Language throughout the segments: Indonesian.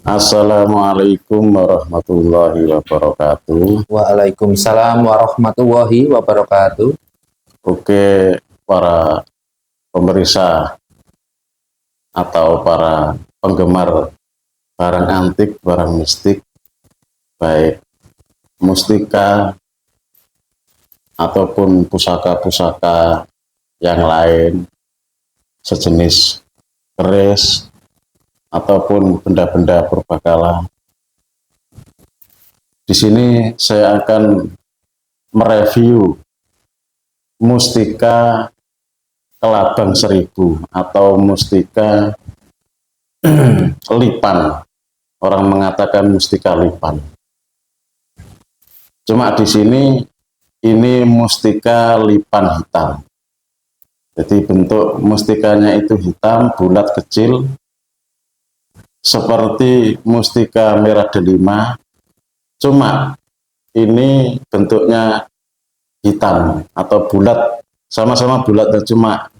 Assalamualaikum warahmatullahi wabarakatuh. Waalaikumsalam warahmatullahi wabarakatuh. Oke, para pemirsa atau para penggemar barang antik, barang mistik, baik mustika ataupun pusaka-pusaka yang lain, sejenis keris ataupun benda-benda purbakala. Di sini saya akan mereview mustika kelabang seribu atau mustika lipan. Orang mengatakan mustika lipan. Cuma di sini ini mustika lipan hitam. Jadi bentuk mustikanya itu hitam, bulat kecil, seperti mustika merah delima. Cuma ini bentuknya hitam atau bulat, sama-sama bulat dan cuma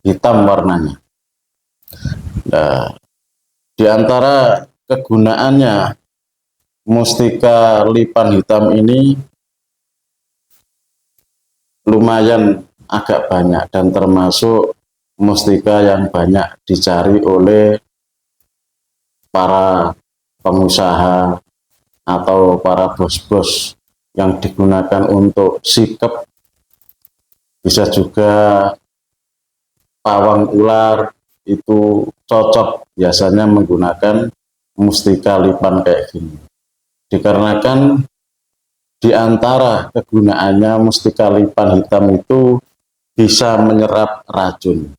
hitam warnanya. Nah, di antara kegunaannya mustika lipan hitam ini lumayan agak banyak dan termasuk mustika yang banyak dicari oleh para pengusaha atau para bos-bos yang digunakan untuk sikep, bisa juga pawang ular, itu cocok biasanya menggunakan mustika lipan kayak gini. Dikarenakan di antara kegunaannya mustika lipan hitam itu bisa menyerap racun.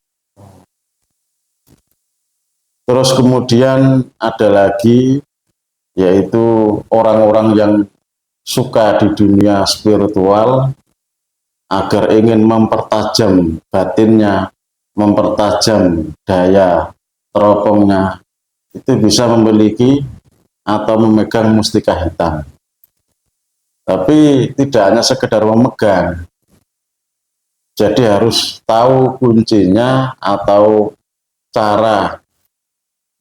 Terus kemudian ada lagi, yaitu orang-orang yang suka di dunia spiritual agar ingin mempertajam batinnya, mempertajam daya teropongnya, itu bisa memiliki atau memegang mustika hitam. Tapi tidak hanya sekedar memegang, jadi harus tahu kuncinya atau cara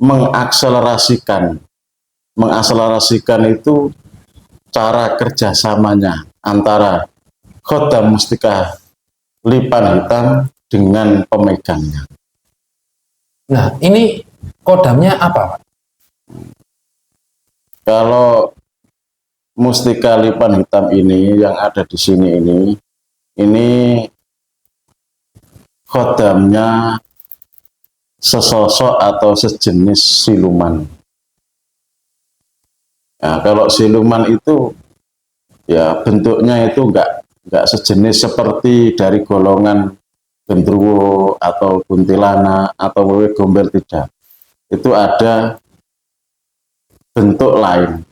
mengakselerasikan itu cara kerjasamanya antara khodam mustika lipan hitam dengan pemegangnya. Nah, ini kodamnya apa, Pak? Kalau mustika lipan hitam ini yang ada di sini ini khodamnya sesosok atau sejenis siluman. Nah, kalau siluman itu ya bentuknya itu enggak sejenis seperti dari golongan gendruwo atau kuntilanak atau wewe gombel, tidak. Itu ada bentuk lain,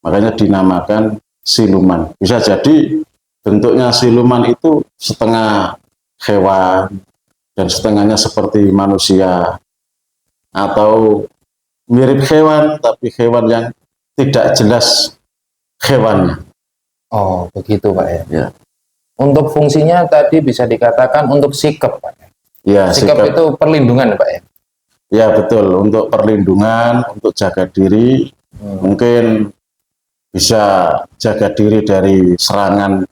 makanya dinamakan siluman. Bisa jadi bentuknya siluman itu setengah hewan dan setengahnya seperti manusia, atau mirip hewan tapi hewan yang tidak jelas hewannya. Oh, begitu, Pak ya. Ya. Untuk fungsinya tadi bisa dikatakan untuk sikep, Pak. Ya, sikep itu perlindungan, Pak ya. Ya, betul, untuk perlindungan, untuk jaga diri. Mungkin bisa jaga diri dari serangan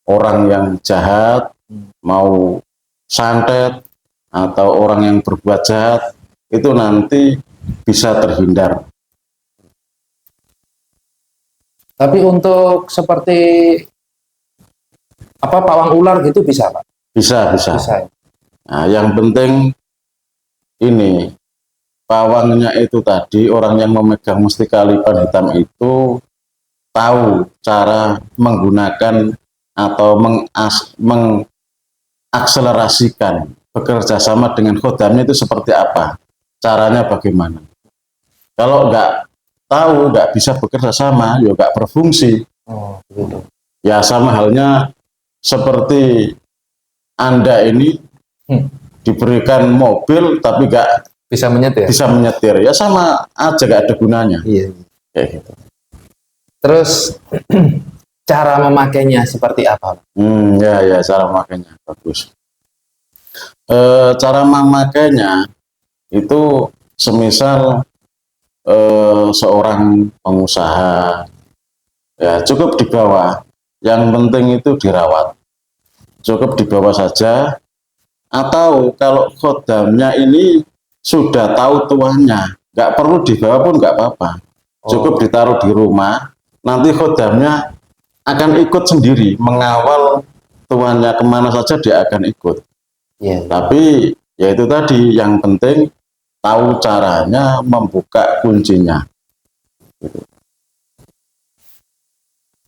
orang yang jahat, mau santet atau orang yang berbuat jahat, itu nanti bisa terhindar. Tapi untuk seperti apa pawang ular gitu bisa, Pak? Bisa. Bisa. Nah, yang penting ini pawangnya itu tadi, orang yang memegang mustika lipan hitam itu tahu cara menggunakan atau mengakselerasikan bekerja sama dengan khodamnya itu seperti apa, caranya bagaimana. Kalau nggak tahu, nggak bisa bekerja sama, ya nggak berfungsi. Oh, begitu. Ya sama halnya seperti Anda ini diberikan mobil tapi nggak bisa menyetir, ya sama aja, nggak ada gunanya. Iya. Kayak gitu. Terus cara memakainya seperti apa? Ya, cara memakainya bagus. Cara memakainya itu semisal seorang pengusaha, ya cukup di bawah. Yang penting itu dirawat, cukup di bawah saja. Atau kalau khodamnya ini sudah tahu tuannya, nggak perlu dibawa pun nggak apa-apa, cukup ditaruh di rumah. Nanti khodamnya akan ikut sendiri mengawal tuannya kemana saja, dia akan ikut. Tapi ya itu tadi, yang penting tahu caranya membuka kuncinya.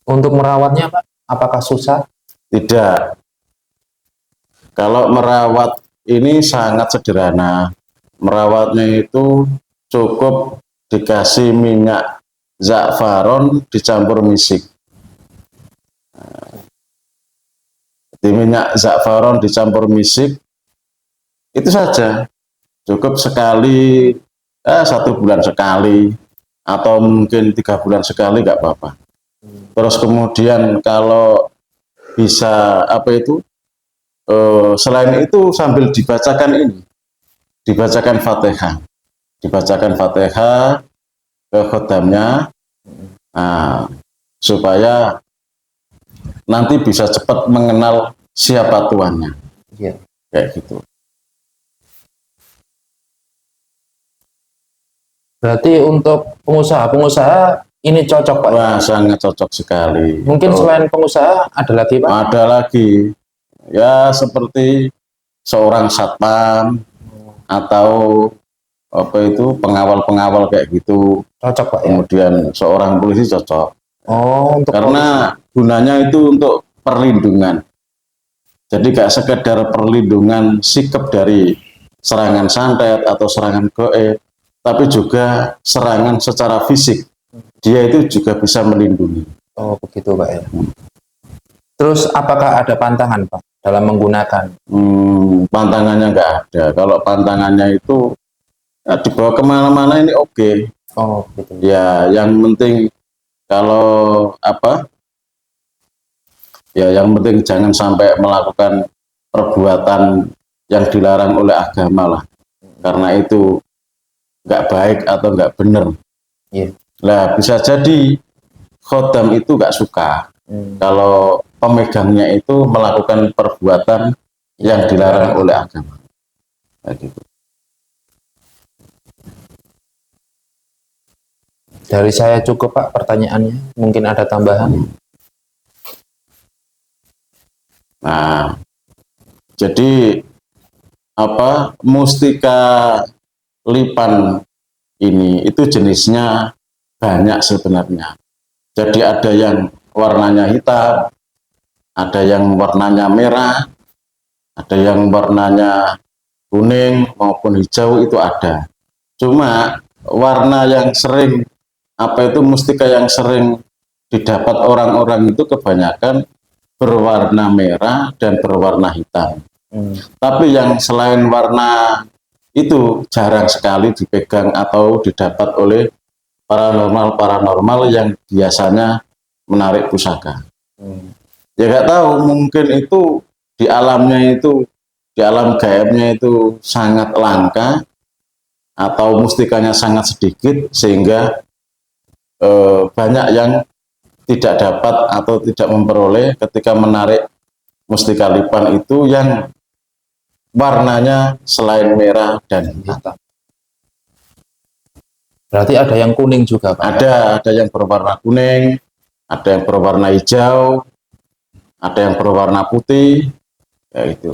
Untuk merawatnya Pak, apakah susah? Tidak. Kalau merawat ini sangat sederhana. Merawatnya itu cukup dikasih minyak za'faron dicampur misik. Di minyak za'faron dicampur misik, itu saja. Cukup sekali, 1 bulan sekali, atau mungkin 3 bulan sekali, nggak apa-apa. Terus kemudian kalau bisa selain itu sambil dibacakan Fatihah ke khodamnya, supaya nanti bisa cepat mengenal siapa tuannya. Kayak gitu. Berarti untuk pengusaha ini cocok Pak? Wah, sangat cocok sekali. Mungkin selain pengusaha ada lagi Pak? Ada lagi, ya seperti seorang satpam atau pengawal-pengawal kayak gitu. Cocok Pak ya? Kemudian seorang polisi cocok. Karena gunanya itu untuk perlindungan. Jadi gak sekedar perlindungan sikap dari serangan santet atau serangan goib, tapi juga serangan secara fisik. Dia itu juga bisa melindungi. Begitu Pak ya. Terus apakah ada pantangan Pak dalam menggunakan? Pantangannya nggak ada. Kalau pantangannya itu dibawa kemana-mana ini oke. Gitu. Ya, yang penting kalau yang penting jangan sampai melakukan perbuatan yang dilarang oleh agama lah. Karena itu nggak baik atau nggak benar. Lah bisa jadi khodam itu nggak suka kalau pemegangnya itu melakukan perbuatan yang dilarang oleh agama. Gitu. Dari saya cukup Pak pertanyaannya, mungkin ada tambahan. Nah, jadi mustika lipan ini itu jenisnya banyak sebenarnya. Jadi ada yang warnanya hitam, ada yang warnanya merah, ada yang warnanya kuning maupun hijau, itu ada. Cuma warna yang sering mustika yang sering didapat orang-orang itu kebanyakan berwarna merah dan berwarna hitam. Tapi yang selain warna itu jarang sekali dipegang atau didapat oleh paranormal yang biasanya menarik pusaka. Ya nggak tahu, mungkin itu di alamnya itu, di alam gaibnya itu sangat langka, atau mustikanya sangat sedikit sehingga banyak yang tidak dapat atau tidak memperoleh ketika menarik mustika lipan itu yang warnanya selain merah dan hitam. Berarti ada yang kuning juga Pak? Ada yang berwarna kuning, ada yang berwarna hijau, ada yang berwarna putih, ya itu.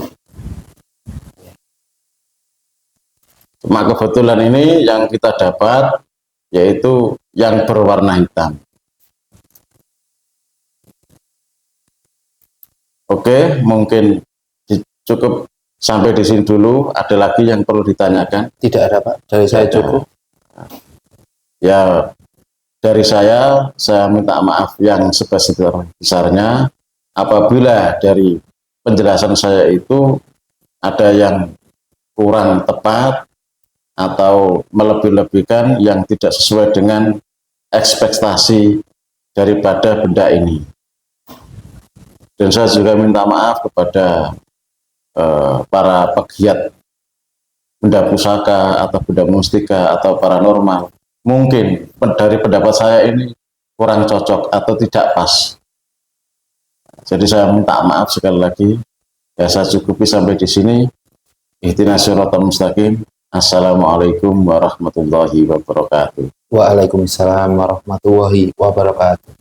Cuma kebetulan ini yang kita dapat yaitu yang berwarna hitam. Oke, mungkin cukup sampai di sini dulu. Ada lagi yang perlu ditanyakan? Tidak ada Pak, dari saya cukup. Ya, dari saya minta maaf yang sebesar-besarnya apabila dari penjelasan saya itu ada yang kurang tepat atau melebih-lebihkan yang tidak sesuai dengan ekspektasi daripada benda ini. Dan saya juga minta maaf kepada para pegiat benda pusaka atau benda mustika atau paranormal mungkin dari pendapat saya ini kurang cocok atau tidak pas. Jadi saya minta maaf sekali lagi. Ya, saya cukupi sampai di sini. Ihdinas siratal mustaqim. Assalamualaikum warahmatullahi wabarakatuh. Waalaikumsalam warahmatullahi wabarakatuh.